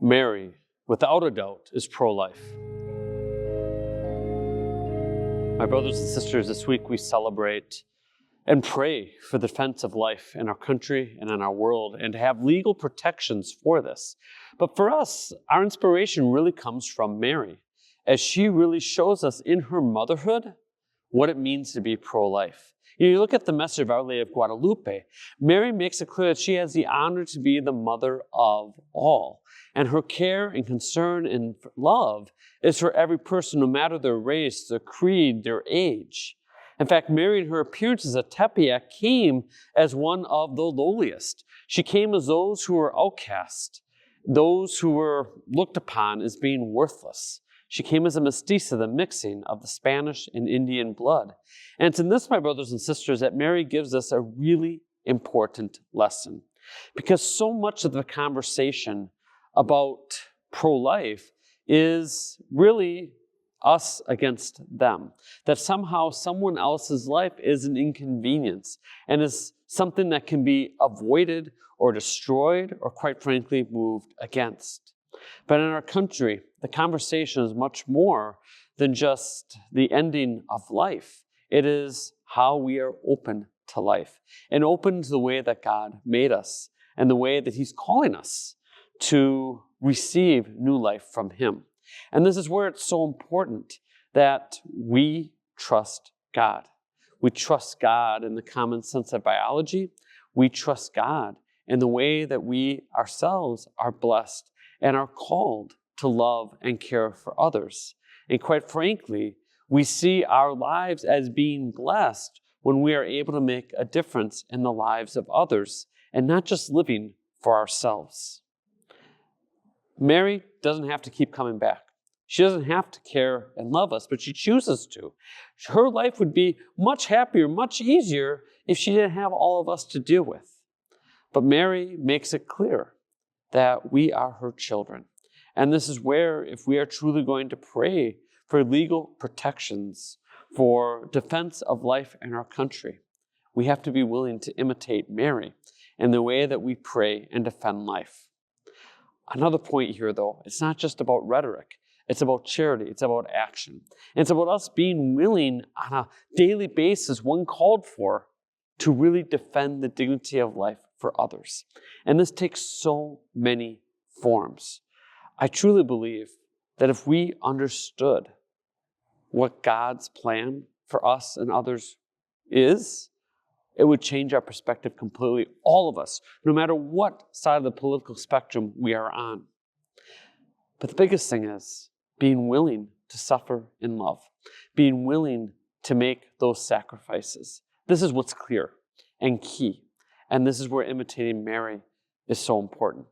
Mary, without a doubt, is pro-life. My brothers and sisters, this week we celebrate and pray for the defense of life in our country and in our world, and to have legal protections for this. But for us, our inspiration really comes from Mary, as she really shows us in her motherhood what it means to be pro-life. You look at the message of Our Lady of Guadalupe, Mary makes it clear that she has the honor to be the mother of all. And her care and concern and love is for every person, no matter their race, their creed, their age. In fact, Mary in her appearance as a Tepeyac came as one of the lowliest. She came as those who were outcast, those who were looked upon as being worthless. She came as a mestiza, the mixing of the Spanish and Indian blood. And it's in this, my brothers and sisters, that Mary gives us a really important lesson. Because so much of the conversation about pro-life is really us against them. That somehow someone else's life is an inconvenience and is something that can be avoided or destroyed or, quite frankly, moved against. But in our country, the conversation is much more than just the ending of life. It is how we are open to life and open to the way that God made us and the way that He's calling us to receive new life from Him. And this is where it's so important that we trust God. We trust God in the common sense of biology. We trust God in the way that we ourselves are blessed and are called to love and care for others. And quite frankly, we see our lives as being blessed when we are able to make a difference in the lives of others and not just living for ourselves. Mary doesn't have to keep coming back. She doesn't have to care and love us, but she chooses to. Her life would be much happier, much easier if she didn't have all of us to deal with. But Mary makes it clear that we are her children. And this is where, if we are truly going to pray for legal protections, for defense of life in our country, we have to be willing to imitate Mary in the way that we pray and defend life. Another point here, though, it's not just about rhetoric. It's about charity. It's about action. And it's about us being willing on a daily basis, when called for, to really defend the dignity of life for others. And this takes so many forms. I truly believe that if we understood what God's plan for us and others is, it would change our perspective completely, all of us, no matter what side of the political spectrum we are on. But the biggest thing is being willing to suffer in love, being willing to make those sacrifices. This is what's clear and key. And this is where imitating Mary is so important.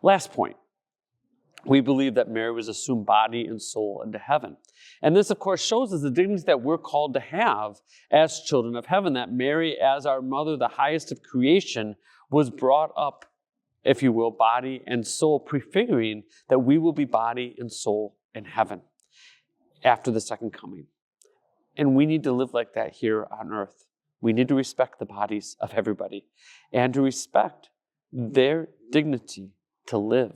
Last point. We believe that Mary was assumed body and soul into heaven. And this, of course, shows us the dignity that we're called to have as children of heaven, that Mary, as our mother, the highest of creation, was brought up, if you will, body and soul, prefiguring that we will be body and soul in heaven after the second coming. And we need to live like that here on earth. We need to respect the bodies of everybody and to respect their dignity to live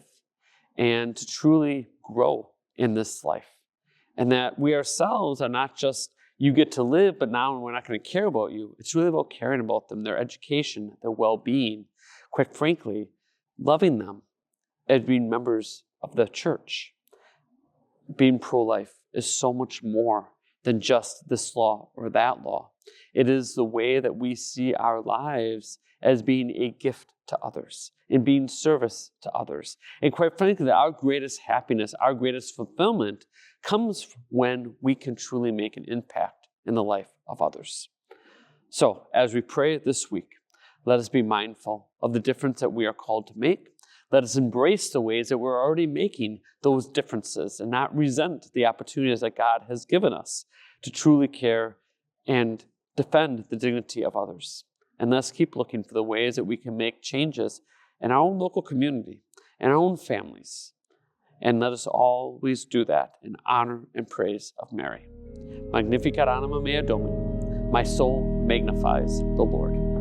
and to truly grow in this life. And that we ourselves are not just, you get to live, but now we're not going to care about you. It's really about caring about them, their education, their well-being, quite frankly, loving them as being members of the church. Being pro-life is so much more than just this law or that law. It is the way that we see our lives as being a gift to others and being service to others. And quite frankly, that our greatest happiness, our greatest fulfillment comes when we can truly make an impact in the life of others. So as we pray this week, let us be mindful of the difference that we are called to make. Let us embrace the ways that we're already making those differences and not resent the opportunities that God has given us to truly care and defend the dignity of others. And let's keep looking for the ways that we can make changes in our own local community and our own families. And let us always do that in honor and praise of Mary. Magnificat anima mea Dominum. My soul magnifies the Lord.